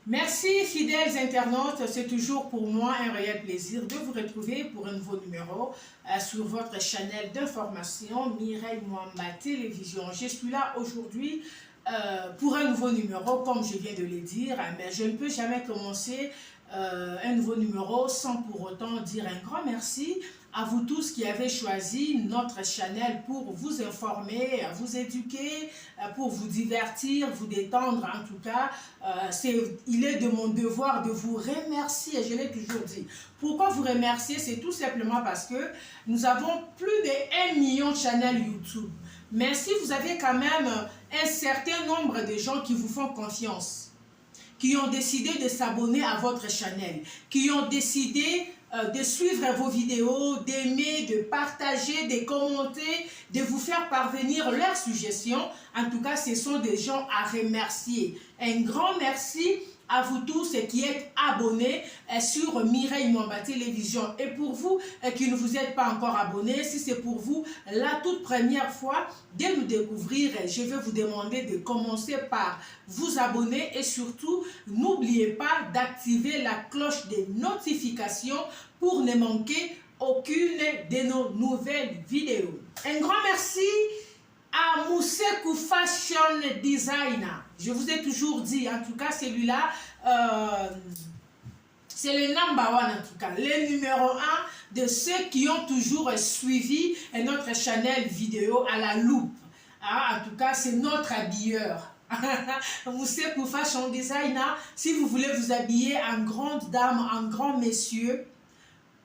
Merci fidèles internautes, c'est toujours pour moi un réel plaisir de vous retrouver pour un nouveau numéro sur votre chaîne d'information Mireille Mwamba Télévision. Je suis là aujourd'hui pour un nouveau numéro, comme je viens de le dire, mais je ne peux jamais commencer un nouveau numéro sans pour autant dire un grand merci à vous tous qui avez choisi notre chaîne pour vous informer, vous éduquer, pour vous divertir, vous détendre. En tout cas, il est de mon devoir de vous remercier, je l'ai toujours dit. Pourquoi vous remercier? C'est tout simplement parce que nous avons plus de 1 million de chaînes YouTube. Mais si vous avez quand même un certain nombre de gens qui vous font confiance, qui ont décidé de s'abonner à votre chaîne, qui ont décidé de suivre vos vidéos, d'aimer, de partager, de commenter, de vous faire parvenir leurs suggestions. En tout cas, ce sont des gens à remercier. Un grand merci à vous tous qui êtes abonnés sur Mireille Mwamba Télévision. Et pour vous qui ne vous êtes pas encore abonnés, si c'est pour vous la toute première fois de nous découvrir, je vais vous demander de commencer par vous abonner et surtout, n'oubliez pas d'activer la cloche des notifications pour ne manquer aucune de nos nouvelles vidéos. Un grand merci à Moussekou Fashion Designer. Je vous ai toujours dit, en tout cas celui-là, c'est le number one en tout cas, le numéro 1 de ceux qui ont toujours suivi notre chaîne vidéo à la loupe. En tout cas, c'est notre habilleur. Moussekou Fashion Designer, si vous voulez vous habiller en grande dame, en grand monsieur,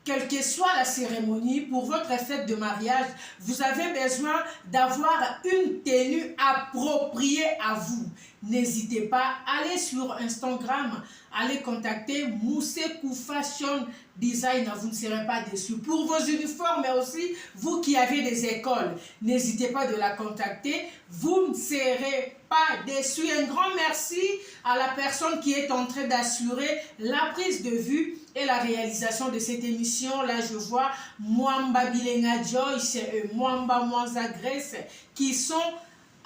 quelle que soit la cérémonie, pour votre fête de mariage, vous avez besoin d'avoir une tenue appropriée à vous. N'hésitez pas, allez sur Instagram, allez contacter Moussekou Fashion Designer, vous ne serez pas déçus. Pour vos uniformes, mais aussi vous qui avez des écoles, n'hésitez pas de la contacter, vous ne serez pas déçus. Un grand merci à la personne qui est en train d'assurer la prise de vue et la réalisation de cette émission. Là, je vois Mwamba Bilenga Joyce et Mwamba Mwanza Grace qui sont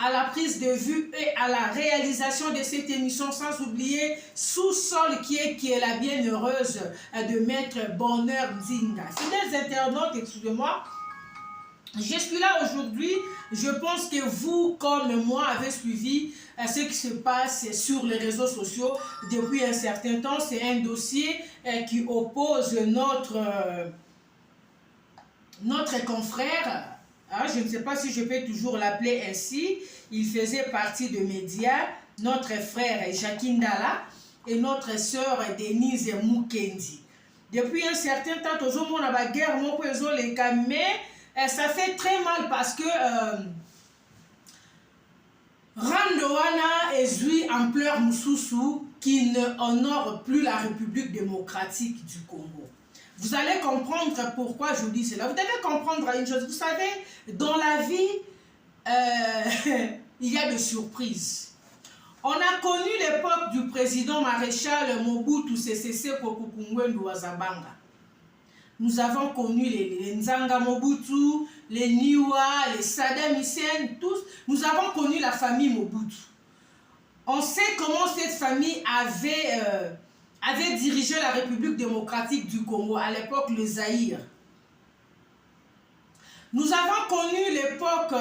à la prise de vue et à la réalisation de cette émission, sans oublier Sous-Sol qui est la bienheureuse de Maître Bonheur Nzinga. Fidèles internautes, excusez-moi, je suis là aujourd'hui. Je pense que vous, comme moi, avez suivi ce qui se passe sur les réseaux sociaux depuis un certain temps. C'est un dossier qui oppose notre confrère. Je ne sais pas si je peux toujours l'appeler ainsi. Il faisait partie de médias. Notre frère Jacques Ndala et notre sœur Denise Mukendi. Depuis un certain temps, toujours on a la guerre, mais ça fait très mal parce que Randoana est lui ampleur Moussoussou qui ne honore plus la République démocratique du Congo. Vous allez comprendre pourquoi je dis cela. Vous devez comprendre une chose. Vous savez, dans la vie, il y a des surprises. On a connu l'époque du président maréchal Mobutu Sese Seko Kuku Wazabanga. Nous avons connu les Nzanga Mobutu, les Niwa, les Saddam Hussein, tous. Nous avons connu la famille Mobutu. On sait comment cette famille avait dirigé la République démocratique du Congo, à l'époque le Zaïre. Nous avons connu l'époque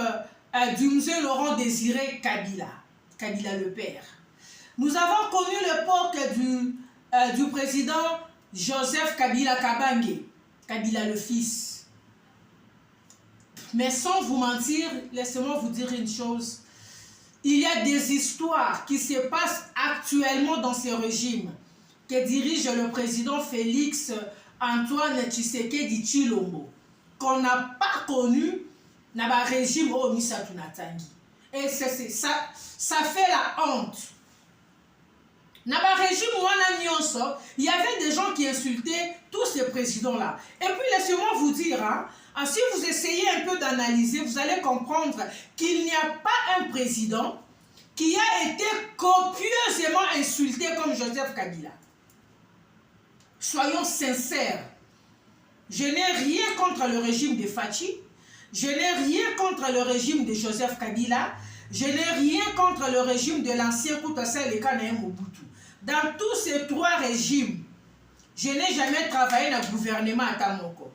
du musée Laurent Désiré Kabila, Kabila le père. Nous avons connu l'époque du président Joseph Kabila Kabange, Kabila le fils. Mais sans vous mentir, laissez-moi vous dire une chose. Il y a des histoires qui se passent actuellement dans ces régimes que dirige le président Félix Antoine Tshisekedi Tshilombo, qu'on n'a pas connu dans le régime au Misatu Natangi. Et ça fait la honte. Dans le régime, il y avait des gens qui insultaient tous ces présidents-là. Et puis, laissez-moi vous dire, si vous essayez un peu d'analyser, vous allez comprendre qu'il n'y a pas un président qui a été copieusement insulté comme Joseph Kabila. Soyons sincères. Je n'ai rien contre le régime de Fachi. Je n'ai rien contre le régime de Joseph Kabila. Je n'ai rien contre le régime de l'ancien Koutassa Lekana Mobutu. Dans tous ces 3 régimes, je n'ai jamais travaillé dans le gouvernement à Tamoko.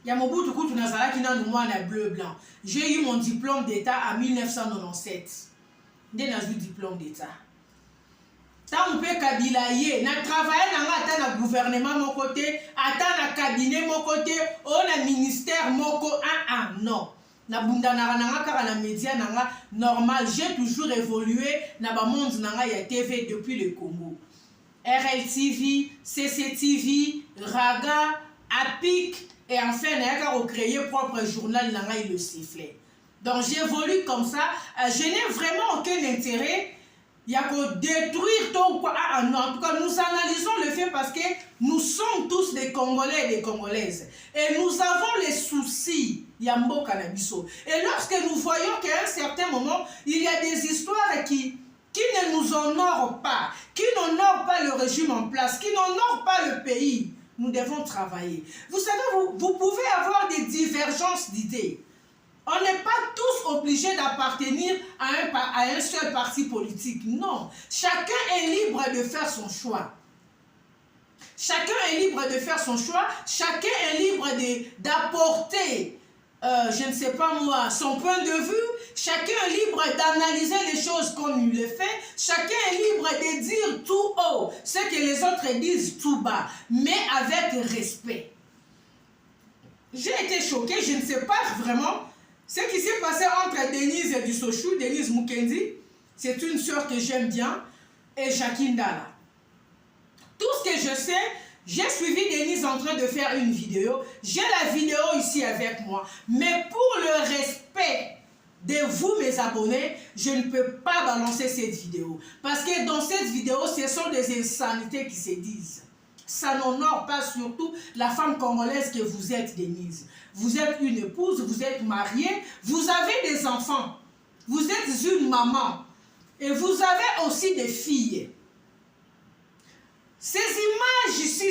Il y a mon bout de coup, bleu blanc. J'ai eu mon diplôme d'État en 1997. J'ai eu diplôme d'État. Tant on peut Kabila yé, na travaillé dans le gouvernement mon côté, dans le cabinet mon côté, au ministère mon côté, non. Na bunda na kara na média nanga normal, j'ai toujours évolué dans le monde nanga ya TV depuis le Congo. RLTV, CCTV, Raga, APIC et enfin n'a recréé propre journal nanga il le sifflet. Donc j'évolue comme ça, je n'ai vraiment aucun intérêt. Il y a que détruire tout ou quoi. Non, en tout cas, nous analysons le fait parce que nous sommes tous des Congolais et des Congolaises. Et nous avons les soucis. Yambo Canabiso. Et lorsque nous voyons qu'à un certain moment, il y a des histoires qui ne nous honorent pas, qui n'honorent pas le régime en place, qui n'honorent pas le pays, nous devons travailler. Vous savez, vous pouvez avoir des divergences d'idées. On n'est pas tous obligés d'appartenir à un seul parti politique. Non. Chacun est libre de faire son choix. Chacun est libre de faire son choix. Chacun est libre d'apporter, je ne sais pas moi, son point de vue. Chacun est libre d'analyser les choses comme il le fait. Chacun est libre de dire tout haut ce que les autres disent tout bas, mais avec respect. J'ai été choquée, je ne sais pas vraiment. Ce qui s'est passé entre Denise et Dusochou, Denise Mukendi, c'est une sœur que j'aime bien, et Jacqueline Dala. Tout ce que je sais, j'ai suivi Denise en train de faire une vidéo. J'ai la vidéo ici avec moi. Mais pour le respect de vous, mes abonnés, je ne peux pas balancer cette vidéo. Parce que dans cette vidéo, ce sont des insanités qui se disent. Ça n'honore pas surtout la femme congolaise que vous êtes, Denise. Vous êtes une épouse, vous êtes mariée, vous avez des enfants. Vous êtes une maman. Et vous avez aussi des filles. Ces images ici,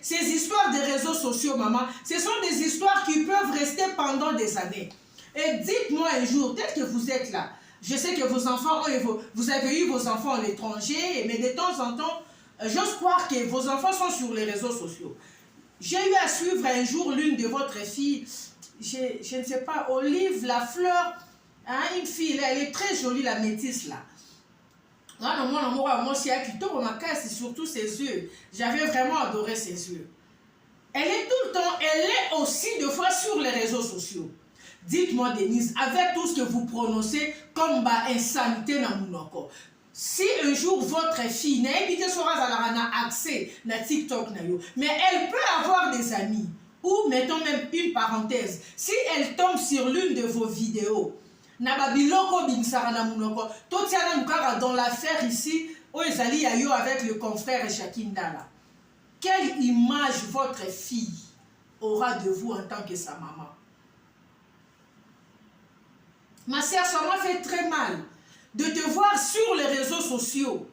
ces histoires des réseaux sociaux, maman, ce sont des histoires qui peuvent rester pendant des années. Et dites-moi un jour, peut-être que vous êtes là. Je sais que vos enfants, vous avez eu vos enfants à l'étranger, mais de temps en temps, j'ose croire que vos enfants sont sur les réseaux sociaux. J'ai eu à suivre un jour l'une de votre filles, je ne sais pas, Olive, la fleur, hein, une fille, elle est très jolie, la métisse là. Moi, c'est surtout ses yeux. J'avais vraiment adoré ses yeux. Elle est tout le temps, elle est aussi des fois sur les réseaux sociaux. Dites-moi, Denise, avec tout ce que vous prononcez comme insanité dans mon corps, si un jour votre fille n'a accès à TikTok, mais elle peut avoir des amis, ou mettons même une parenthèse, si elle tombe sur l'une de vos vidéos, dans l'affaire ici, avec le confrère Jacqueline Dala, quelle image votre fille aura de vous en tant que sa maman? Ma sœur, ça m'a fait très mal de te voir sur les réseaux sociaux.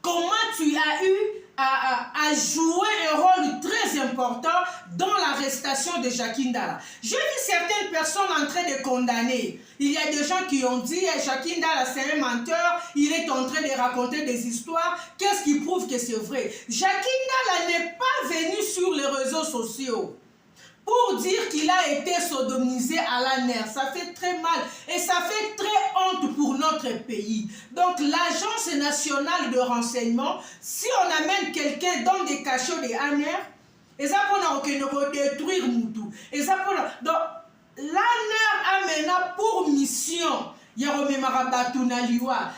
Comment tu as eu à jouer un rôle très important dans l'arrestation de Jacqueline Dala. J'ai vu certaines personnes en train de condamner. Il y a des gens qui ont dit Jacqueline Dala c'est un menteur, il est en train de raconter des histoires. Qu'est-ce qui prouve que c'est vrai? Jacqueline Dala n'est pas venue sur les réseaux sociaux pour dire qu'il a été sodomisé à la nerf. Ça fait très mal et ça fait très honte pour notre pays. Donc l'Agence nationale de renseignement, si on amène quelqu'un dans des cachots de ANER, et ça pour détruire Moutou. Et ça pour donc l'ANER a maintenant pour mission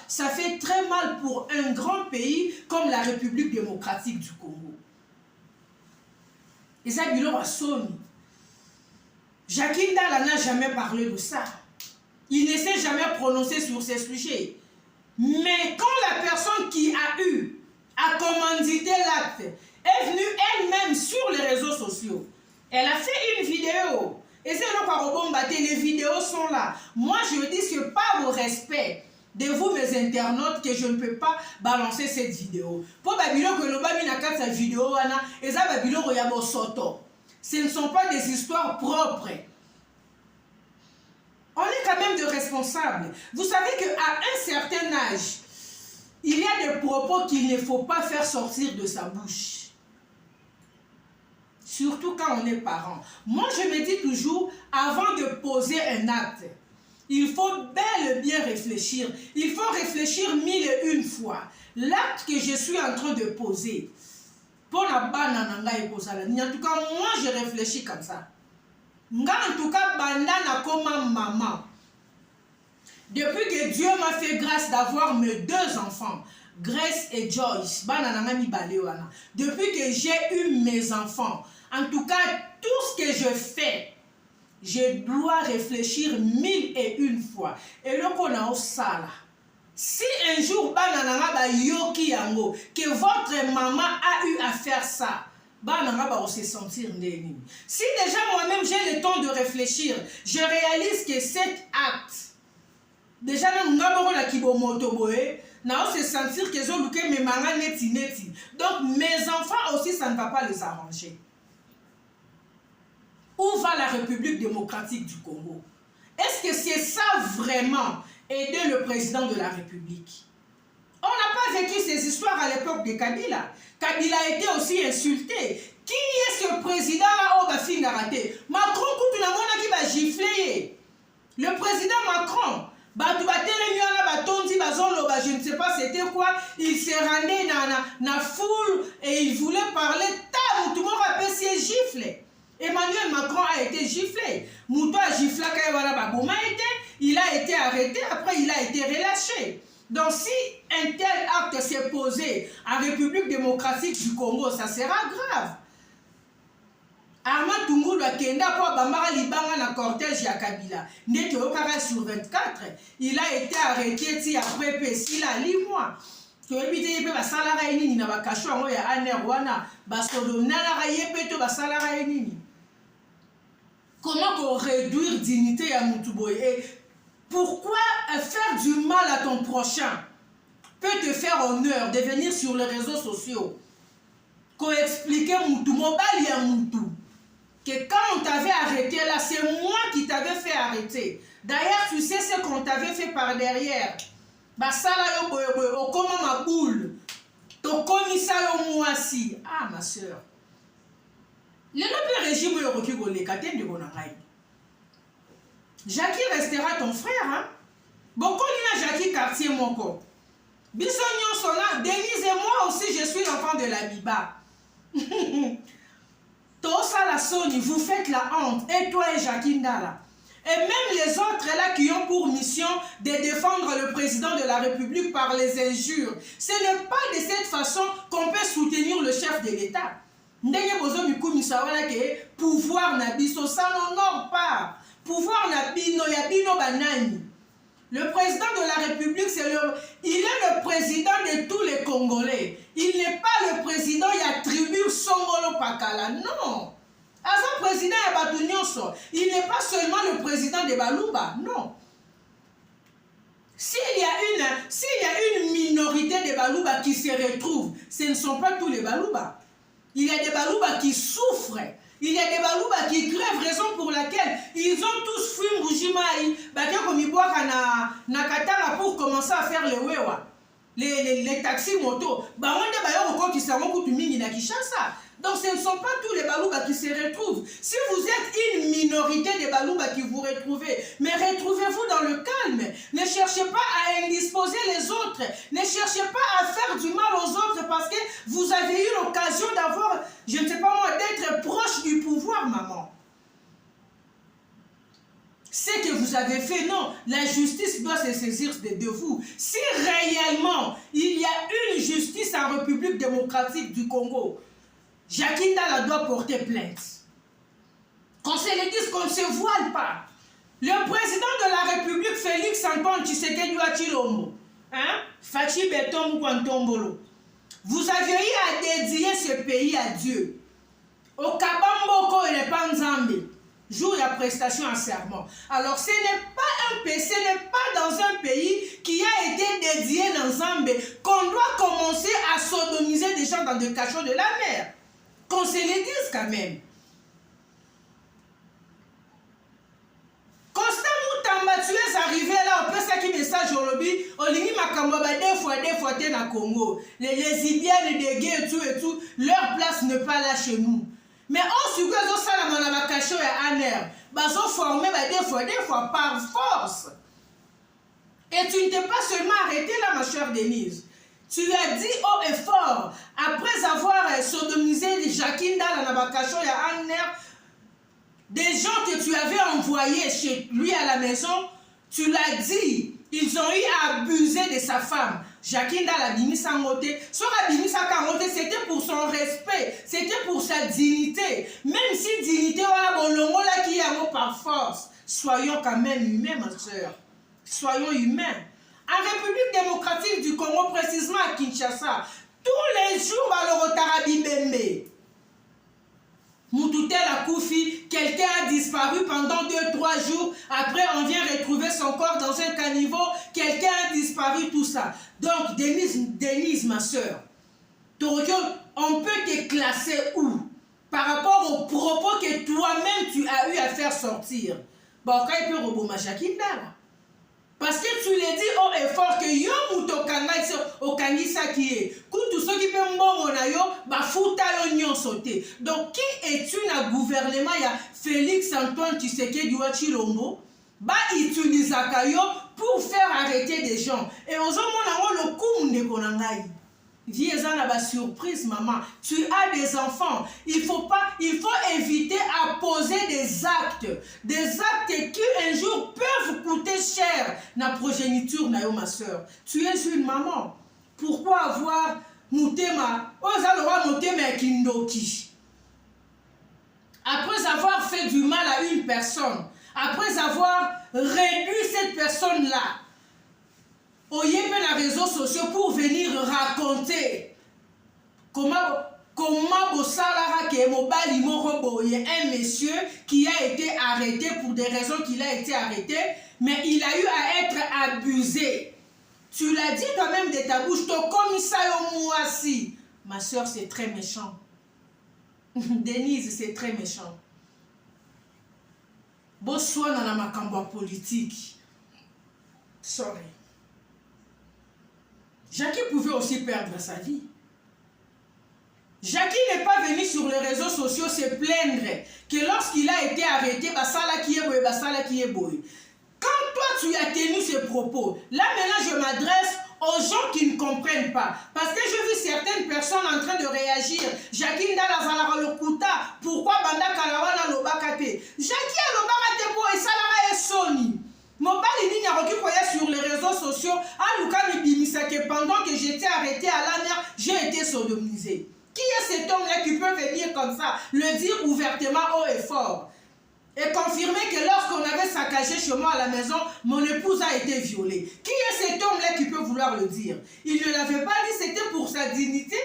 ça fait très mal pour un grand pays comme la République démocratique du Congo. Et ça bilo a sonné. Jacqueline Dala n'a jamais parlé de ça. Il ne s'est jamais prononcé sur ces sujets. Mais quand la personne qui a eu à commanditer l'acte est venue elle-même sur les réseaux sociaux, elle a fait une vidéo. Et c'est là que les vidéos sont là. Moi, je dis que par au respect de vous, mes internautes, que je ne peux pas balancer cette vidéo. Pour Babylon, que l'on va mettre cette vidéo, et ça, Babylon, il y a soto. Ce ne sont pas des histoires propres. On est quand même de responsables. Vous savez qu'à un certain âge, il y a des propos qu'il ne faut pas faire sortir de sa bouche. Surtout quand on est parent. Moi, je me dis toujours, avant de poser un acte, il faut bel et bien réfléchir. Il faut réfléchir 1001 fois. L'acte que je suis en train de poser, pour la banane, en tout cas, moi, je réfléchis comme ça. En tout cas, banane comme maman. Depuis que Dieu m'a fait grâce d'avoir mes 2 enfants, Grace et Joyce, depuis que j'ai eu mes enfants, en tout cas, tout ce que je fais, je dois réfléchir 1001 fois. Et là, qu'on a au sala. Si un jour, que votre maman a eu à faire ça, se sentir. Si déjà moi-même j'ai le temps de réfléchir, je réalise que cet acte, déjà, on se sentir que je mes mangas neti. Donc, mes enfants aussi, ça ne va pas les arranger. Où va la République démocratique du Congo? Est-ce que c'est ça vraiment, aider le président de la République? On n'a pas vécu ces histoires à l'époque de Kabila. Kabila a été aussi insulté. Qui est ce président-là au Bafin raté? Macron, qui va gifler. Le président Macron, je ne sais pas c'était quoi, il s'est rendu dans la foule et il voulait parler, tout le monde a passé gifle. Emmanuel Macron a été giflé. Mouto a giflé, il a été arrêté, après il a été relâché. Donc si un tel acte s'est posé en République démocratique du Congo, ça sera grave. Armand Tungoulou a kenda pour Bambara Libanga na cortège ya Kabila. N'était au carré sur 24. Il a été arrêté après il a 8 mois. To ebite yepe ba salara nini na bakasho ngo ya aner wana basodo nala yepe to ba salara nini. Comment qu'on réduire dignité ya Mutuboy? Et pourquoi faire du mal à ton prochain peut te faire honneur de venir sur les réseaux sociaux? Qu'on expliquer Mutu mobile ya Mutu. Que quand on t'avait arrêté là, c'est moi qui t'avais fait arrêter. D'ailleurs, tu sais ce qu'on t'avait fait par derrière. Basala yo boyo, o comment ma boule. To komisa yo moisi. Ah ma soeur. Le noble régime yo roki go le katen de bonangai. Jackie restera ton frère, hein. Beaucoup lina Jackie quartier moko. Bisognon sona, Denise et moi aussi je suis l'enfant de la Biba. Tosa la Sony, vous faites la honte, et toi et Jackie Ndala. Et même les autres là qui ont pour mission de défendre le président de la République par les injures. Ce n'est pas de cette façon qu'on peut soutenir le chef de l'État. Pouvoir nabiso, ça n'honore pas. Pouvoir nabino, yabino banani. Le président de la République, il est le président de tous les Congolais. Il n'est pas le président, il y a tribu Songolo Pakala. Non. Asa président Yabatunyoso, il n'est pas seulement le président de Baluba. Non. S'il y a une minorité de Baluba qui se retrouve, ce ne sont pas tous les Baluba. Il y a des Baluba qui souffrent. Il y a des Baluba qui crèvent, raison pour laquelle ils ont tous fui Mbujimaï, Nakatara pour commencer à faire les wewa, les taxis motos. Donc ce ne sont pas tous les Baluba qui se retrouvent. Si vous êtes une minorité de Baluba qui vous retrouvez, mais retrouvez-vous dans le calme. Ne cherchez pas à indisposer les autres. Ne cherchez pas à faire du mal aux autres parce que vous avez eu l'occasion d'avoir, je ne sais pas moi, d'être proche du pouvoir, maman. Ce que vous avez fait, non, la justice doit se saisir de vous. Si réellement il y a une justice en République démocratique du Congo, Jackie Ndala doit porter plainte. Qu'on se le dise, qu'on ne se voile pas. Le président de la République, Félix Antoine Tshisekedi Chilombo, hein? Fachi Beton Kwantombolo, vous aviez eu à dédier ce pays à Dieu. Au Kabamboko et les Panzambi, jour de la prestation en serment. Alors ce n'est pas un pays, ce n'est pas dans un pays qui a été dédié dans Zambé qu'on doit commencer à sodomiser des gens dans des cachots de la mer. Qu'on se le dise quand même. Constant Moutamba es arrivé là, on peut ça qui message au lobby, on lit Makamba deux fois t'es na Congo. Les lesbiennes, des gays et tout, leur place n'est pas là chez nous. Mais on suit que ça la manama caché et aner, baso formé deux fois par force. Et tu ne t'es pas seulement arrêté là, ma chère Denise. Tu as dit haut et fort, après avoir sodomisé Jacqueline dans la Nabakacho et Anner, des gens que tu avais envoyés chez lui à la maison, tu l'as dit, ils ont eu à abuser de sa femme. Jacqueline dans la Bimisa Moté, sur la Bimisa Kamoté, c'était pour son respect, c'était pour sa dignité. Même si dignité, voilà, bon, le mot là qui est un mot par force. Soyons quand même humains, ma soeur. Soyons humains. En République démocratique du Congo, précisément à Kinshasa, tous les jours, à l'Orotarabi Bembe, Moutoutel a Koufi, quelqu'un a disparu pendant 2-3 jours. Après, on vient retrouver son corps dans un caniveau. Quelqu'un a disparu, tout ça. Donc, Denise, ma soeur, on peut te classer où? Par rapport aux propos que toi-même tu as eu à faire sortir. Bon, quand il peut rebondir Jacqueline là. Parce que tu l'as dit haut et fort que yo mutokanga iso okangisa qui est. Tout ce qui peut mbongo na yo ba futa yo nyon sauté. Donc qui es-tu na gouvernement ya Félix Antoine Tshisekedi wa Chilombo ba utilisaka yo pour faire arrêter des gens. Et on zomona le coup ndeko na ngai. Vie eza na ba surprise maman. Tu as des enfants. Il faut éviter à poser des actes qui un jour peuvent coûter cher na progéniture na yo ma soeur. Tu es une maman. Pourquoi avoir mutema ozalowa mutema kindoki? Après avoir fait du mal à une personne, après avoir réduit cette personne là au yémen les réseaux sociaux pour venir raconter comment Bossalara qui est mobile il y a un monsieur qui a été arrêté pour des raisons qu'il a été arrêté, mais il a eu à être abusé. Tu l'as dit quand même de ta bouche, ton commissaire moi si. Ma soeur, c'est très méchant. Denise, c'est très méchant. Bonsoir dans la makambo politique. Sorry. Jackie pouvait aussi perdre sa vie. Jackie n'est pas venu sur les réseaux sociaux se plaindre que lorsqu'il a été arrêté, basala qui est boy. Quand toi tu as tenu ce propos, là maintenant je m'adresse aux gens qui ne comprennent pas. Parce que je vis certaines personnes en train de réagir. Jackie Ndala Zalara Lokuta, pourquoi Banda Kalawana Lobakate? Jackie a Lobakate pour Esalara et Sony. Mobali Nini a sur les réseaux sociaux, à Luka Mibimisake, pendant que j'étais arrêté à la mer, j'ai été sodomisé. Qui est cet homme-là qui peut venir comme ça, le dire ouvertement haut et fort, et confirmer que lorsqu'on avait saccagé chez moi à la maison, mon épouse a été violée? Qui est cet homme-là qui peut vouloir le dire? Il ne l'avait pas dit, c'était pour sa dignité.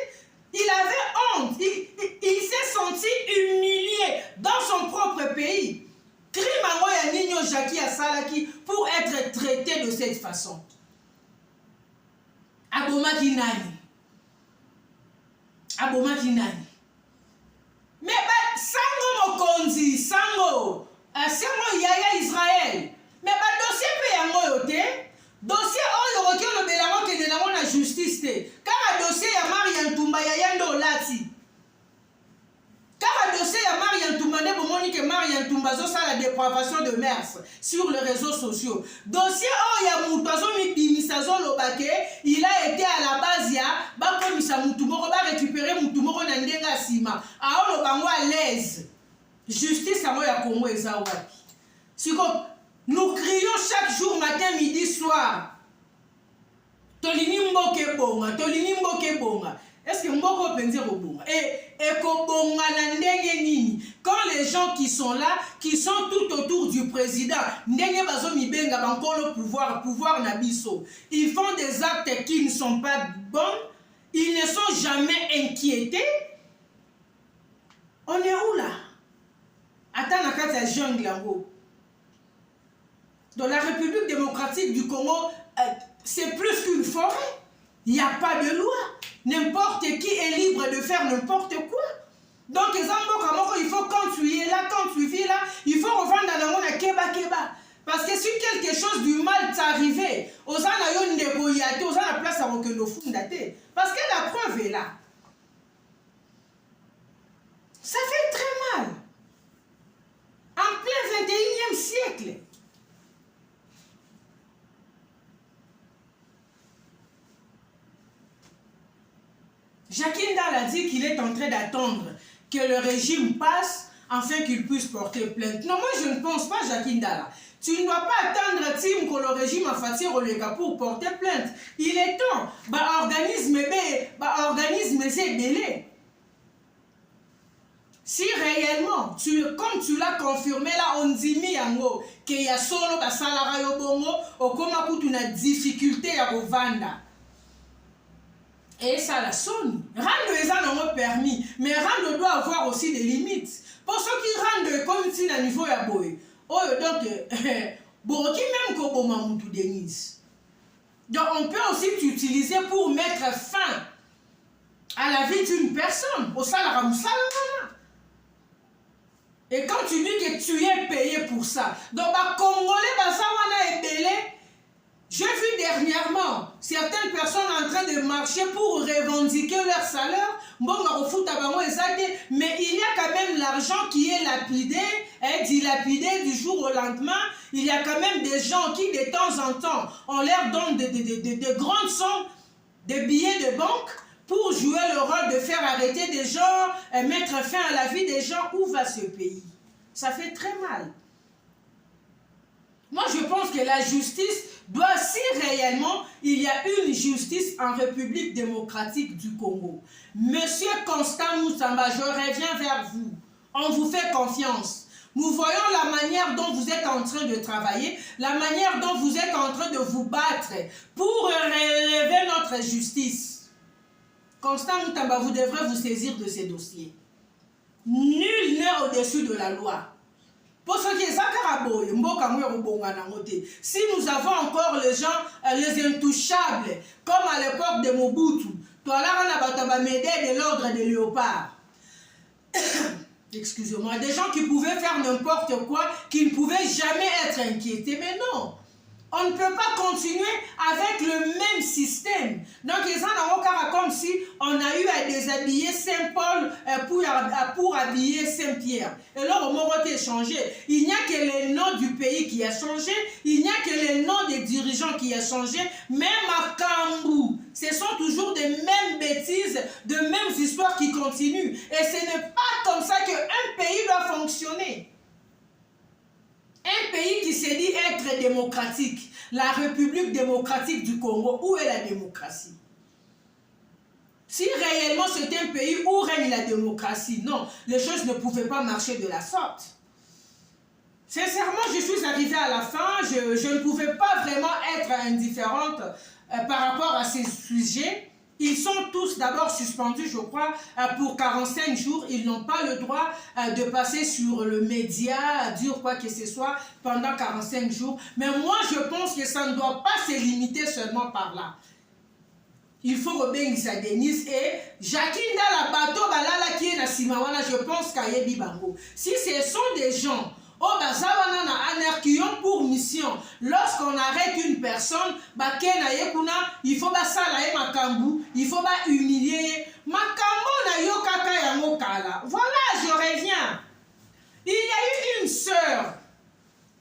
Il avait honte, il s'est senti humilié dans son propre pays. Crime à Nino Jackie à Salaki pour être traité de cette façon. Aboma Kinani. Aboma Kinani. Mais Sango Mokonzi, Sango Yaya Israël. Mais dossier peut yango yote. Dossier oyo roki le belango ke denango na justice te. Car dossier ya Marian Tumba Yaya Ndolati. Car le dossier à Marian Toumba, que Marian Toumba a la dépravation de mœurs sur les réseaux sociaux. Dossier où il y a Moutazo Mibimisazon Lobake, il a été à la base, il y a Bakomisa Moutoumoro, va récupérer Moutoumoro Nandenga Sima. Alors, on à l'aise. Justice à moi, il y a Congo et Zawaki. Nous crions chaque jour, matin, midi, soir. Tolini Mboke Bonga, Tolini Mboke Bonga. Est-ce que Mboko peut dire au bon? Quand les gens qui sont là, qui sont tout autour du président, le pouvoir Nabiso, ils font des actes qui ne sont pas bons, ils ne sont jamais inquiétés. On est où là? Attends, la jungle là-haut. Dans la République démocratique du Congo, c'est plus qu'une forêt. Il n'y a pas de loi. N'importe qui est libre de faire n'importe quoi. Donc, il faut quand tu es là, quand tu vis là, il faut revendre dans le monde à Keba Keba. Parce que si quelque chose du mal t'est arrivé, aux gens ont négocié, aux gens la place à que nos fondatés. Parce que la preuve est là. Ça fait très mal. En plein 21e siècle. Jacques Ndala a dit qu'il est en train d'attendre que le régime passe afin qu'il puisse porter plainte. Non, moi je ne pense pas, Jacques Ndala. Tu ne dois pas attendre Tim que le régime a fait pour porter plainte. Il est temps. Organisme c'est belé. Si réellement, comme tu l'as confirmé là, on dit yango qu'il y a solo basalara yo bongo, au koma kutu na difficulté à revendre. Et ça la sonne. Rendre les gens n'ont permis, mais rendre doit avoir aussi des limites. Pour ceux qui rendent comme si à niveau ya boy. Oh donc Boroki même comme Mamoudou Denise. Donc on peut aussi l'utiliser pour mettre fin à la vie d'une personne. Au salaire voilà. Et quand tu dis que tu es payé pour ça, donc Congolais basawana est belé. J'ai vu dernièrement certaines personnes en train de marcher pour revendiquer leur salaire. Mais il y a quand même l'argent qui est lapidé, dilapidé du jour au lendemain. Il y a quand même des gens qui, de temps en temps, on leur donne de grandes sommes, des billets de banque pour jouer le rôle de faire arrêter des gens, mettre fin à la vie des gens. Où va ce pays? Ça fait très mal. Moi, je pense que la justice doit, si réellement il y a une justice en République démocratique du Congo. Monsieur Constant Moussamba, je reviens vers vous. On vous fait confiance. Nous voyons la manière dont vous êtes en train de travailler, la manière dont vous êtes en train de vous battre pour relever notre justice. Constant Moussamba, vous devrez vous saisir de ces dossiers. Nul n'est au-dessus de la loi. Si nous avons encore les gens, les intouchables, comme à l'époque de Mobutu, de l'ordre des léopards. Excusez-moi, des gens qui pouvaient faire n'importe quoi, qui ne pouvaient jamais être inquiétés, mais non. On ne peut pas continuer avec le même système. Donc, ils ont comme si on a eu à déshabiller Saint-Paul pour habiller Saint-Pierre. Et là, on m'a changé. Il n'y a que le nom du pays qui a changé. Il n'y a que le nom des dirigeants qui a changé. Même à Kambou, ce sont toujours des mêmes bêtises, de mêmes histoires qui continuent. Et ce n'est pas comme ça qu'un pays doit fonctionner. Un pays qui se dit être démocratique, la République démocratique du Congo, où est la démocratie? Si réellement c'est un pays où règne la démocratie, non, les choses ne pouvaient pas marcher de la sorte. Sincèrement, je suis arrivée à la fin, je ne pouvais pas vraiment être indifférente par rapport à ces sujets. Ils sont tous d'abord suspendus, je crois, pour 45 jours. Ils n'ont pas le droit de passer sur le média, dire quoi que ce soit pendant 45 jours. Mais moi, je pense que ça ne doit pas se limiter seulement par là. Il faut obéir à Denise et Jacques Ndala bateau balala qui est na Simawana, je pense qu'à Yebi Bango. Si ce sont des gens qui ont pour mission, lorsqu'on arrête une personne, il faut il faut humilier. Voilà, je reviens. Il y a eu une sœur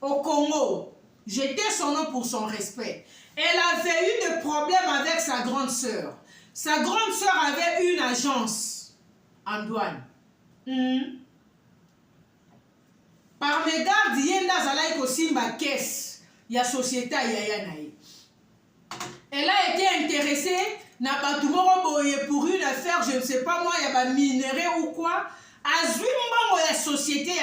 au Congo. J'étais son nom pour son respect. Elle avait eu des problèmes avec sa grande sœur. Sa grande sœur avait une agence en douane. Par mégarde, Yenda Zalaïko Simba Kess, il y a société à Yayanaï. Elle a été intéressée pour une affaire, je ne sais pas moi, il y a un minerai ou quoi. Azwimbango la société,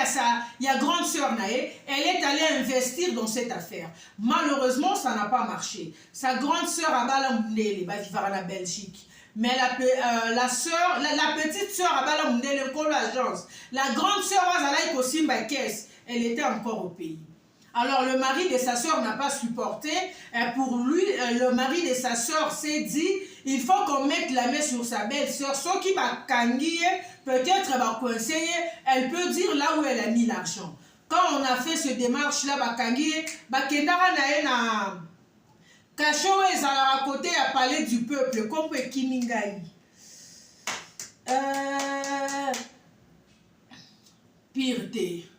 il y a grande sœur Naé, elle est allée investir dans cette affaire. Malheureusement, ça n'a pas marché. Sa grande sœur a balamundé, va vivre en Belgique. Mais la petite sœur a balamundé l'agence. La grande sœur Azalaïko Simba Kess, elle était encore au pays. Alors le mari de sa sœur n'a pas supporté. Pour lui, le mari de sa sœur s'est dit, il faut qu'on mette la main sur sa belle-sœur. Ce qui va kanguer, peut-être va conseiller, elle peut dire là où elle a mis l'argent. quand on a fait ce démarche là, bakangi, bakendara na na cachot ezala à côté à palais du peuple, comme Kimingai. Pireté.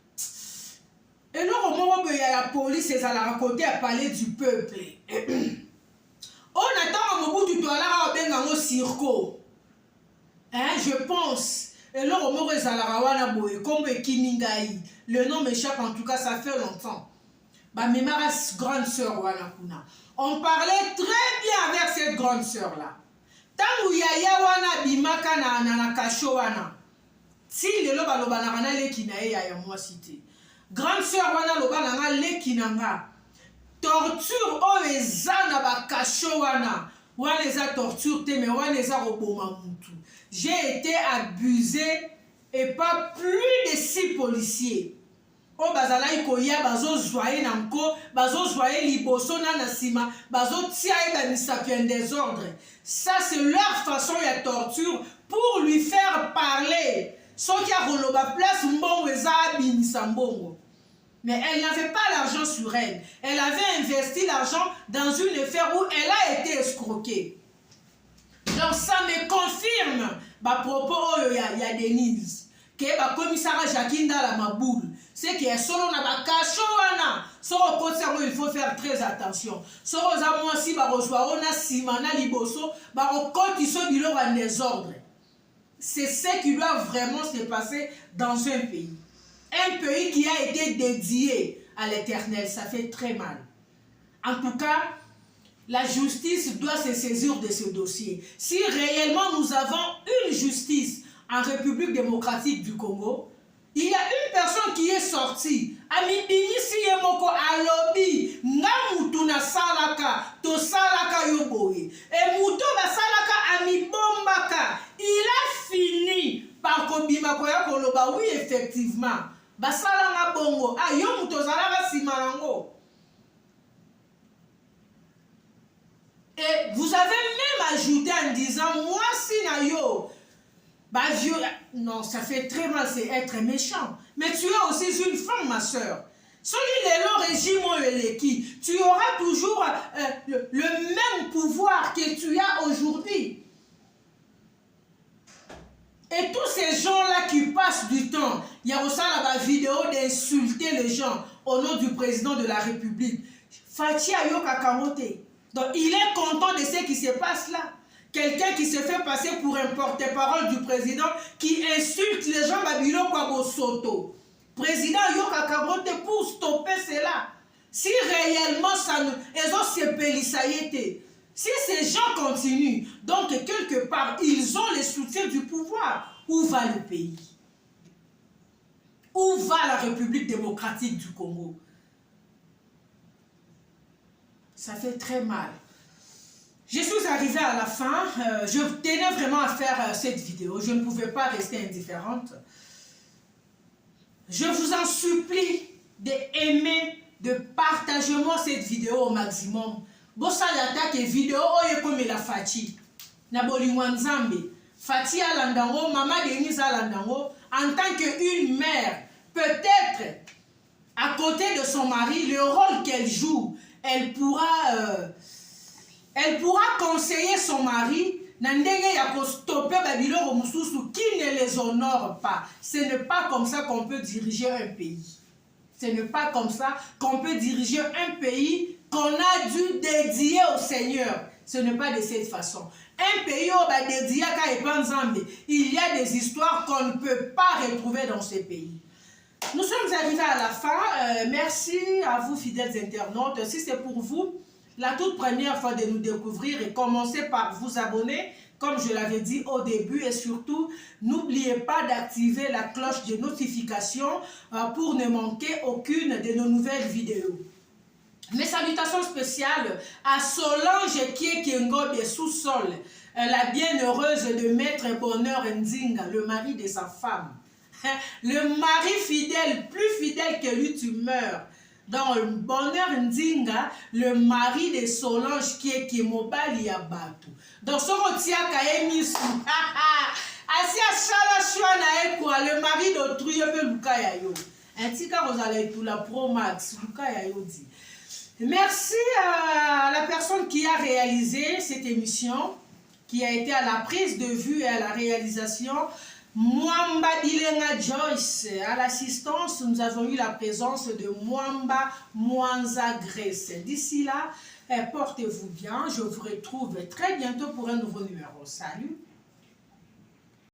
Et nous, au moment où il y a la police, c'est à la raconter à parler du peuple. On attend au bout du toit là, on circo. Hein, je pense. Et là, au moment où il y a la rawana boy, comme Kimingai. Le nom m'échappe, en tout cas, ça fait longtemps. Bah, mes maras grande sœur, on parlait très bien avec cette grande sœur là. Tant où yaya wana bimaka na kasho wana. Si le loba loba na le kinae ya moi cité. Grande sœur wana loba na le kinanga. Torture o ezana ba kasho wana. Wana eza torture te mais wana eza roboma mutu. J'ai été abusé et pas plus de 6 policiers. O bazala ikoya bazo zoye nanko, bazo zoye liboso na nasima, bazo tia ba misapien désordre. Ça c'est leur façon de torture pour lui faire parler. Sauf qu'il y a roloba place mbongo eza binisa mbongo. Mais elle n'avait pas l'argent sur elle. Elle avait investi l'argent dans une affaire où elle a été escroquée. Donc ça me confirme ba propos il y a Denise. Que ba commissariat Jakinda la maboule. C'est que solo na ba kachowana. Soro kotsero il faut faire très attention. Soro za moi si ba reçoit on a simana liboso ba okoti so bilo en désordre. C'est ce qui doit vraiment se passer dans un pays. Un pays qui a été dédié à l'Éternel, ça fait très mal. En tout cas, la justice doit se saisir de ce dossier. Si réellement nous avons une justice en République démocratique du Congo, il y a une personne qui est sortie. Amibinisi yemoko alobi ngamutu na salaka to salaka yoboye. Et muto na salaka amibombaka. Il a fini par kobima koya koloba oui effectivement. Basalanga bongo. Ayo muto zalaka simalango. Et vous avez même ajouté en disant moi si na yo. Bah, non, ça fait très mal, c'est être méchant. Mais tu es aussi une femme, ma soeur. Celui de régime qui, tu auras toujours le même pouvoir que tu as aujourd'hui. Et tous ces gens-là qui passent du temps, il y a aussi la vidéo d'insulter les gens au nom du président de la République. Fachi Ayoka Kamote. Donc il est content de ce qui se passe là. Quelqu'un qui se fait passer pour un porte-parole du président qui insulte les gens Babylon Kwabo Soto. Président Yoka Kamote pour stopper cela. Si réellement ça ne... Si ces gens continuent, donc quelque part, ils ont le soutien du pouvoir. Où va le pays? Où va la République démocratique du Congo? Ça fait très mal. Je suis arrivée à la fin. Je tenais vraiment à faire cette vidéo. Je ne pouvais pas rester indifférente. Je vous en supplie d'aimer, de partager moi cette vidéo au maximum. Bossa l'attaque vidéo oye comme la Fati. Naboli Wanzambe. Fati Alandango, Maman Denise Alandango, en tant qu'une mère, peut-être à côté de son mari, le rôle qu'elle joue, elle pourra conseiller son mari stopper Babylon qui ne les honore pas. Ce n'est pas comme ça qu'on peut diriger un pays. Ce n'est pas comme ça qu'on peut diriger un pays qu'on a dû dédier au Seigneur. Ce n'est pas de cette façon. Un pays où dédié à Nzambe, il y a des histoires qu'on ne peut pas retrouver dans ce pays. Nous sommes arrivés à la fin. Merci à vous, fidèles internautes. Si c'est pour vous la toute première fois de nous découvrir, et commencez par vous abonner, comme je l'avais dit au début, et surtout, n'oubliez pas d'activer la cloche de notification pour ne manquer aucune de nos nouvelles vidéos. Mes salutations spéciales à Solange Kiekengo de Sous-Sol, la bienheureuse de Maître Bonheur Nzinga, le mari de sa femme. Le mari fidèle, plus fidèle que lui, tu meurs. Dans le Bonheur Nzinga, le mari de Solange Kiekemobali Yabatu. Dans ce rotia Kaemisu, Asia Chala Chouana Ekwa, le mari d'autrui Lukayayo. Antika Rosale pour la Pro Max. Merci à la personne qui a réalisé cette émission, qui a été à la prise de vue et à la réalisation. Mwamba Bilenga Joyce. À l'assistance, nous avons eu la présence de Mwamba Mwanza Grace. D'ici là, portez-vous bien. Je vous retrouve très bientôt pour un nouveau numéro. Salut!